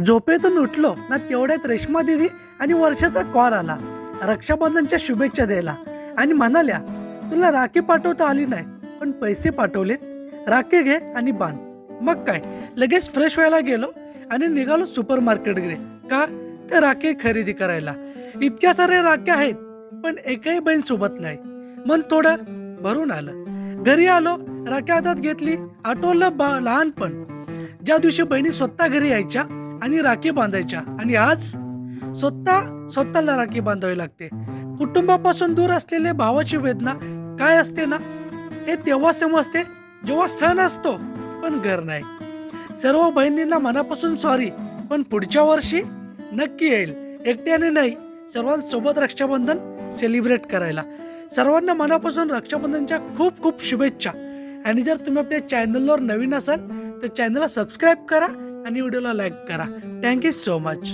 झोपेतून उठलो ना तेवढ्यात रेश्मा दिदी आणि वर्षाचा कॉल आला रक्षाबंधनच्या शुभेच्छा द्यायला आणि म्हणाल्या, तुला राखी पाठवता आली नाही पण पैसे पाठवलेत, राखी घे आणि बांध. मग काय, लगेच फ्रेश व्हायला गेलो आणि निघालो सुपर मार्केटकडे. का ते राखी खरेदी करायला. इतक्या साऱ्या राख्या आहेत पण एकही बहीण सोबत नाही. मन थोडं भरून आलं. घरी आलो, राख्या हातात घेतली, आठवलं लहानपण, ज्या दिवशी बहिणी स्वतः घरी यायच्या आणि राखी बांधायच्या. आणि आज स्वतःला राखी बांधावी लागते. कुटुंबापासून दूर असलेल्या भावाची वेदना काय असते ना, हे तेव्हा समजते जेव्हा सण असतो पण घर नाही. सर्व बहिणींना मनापासून सॉरी, पण पुढच्या वर्षी नक्की येईल. एकट्याने नाही, सर्वांसोबत रक्षाबंधन सेलिब्रेट करायला. सर्वांना मनापासून रक्षाबंधनच्या खूप खूप शुभेच्छा. आणि जर तुम्ही आपल्या चॅनलवर नवीन असाल तर चॅनलला सबस्क्राईब करा आणि व्हिडिओला लाईक करा. Thank you so much.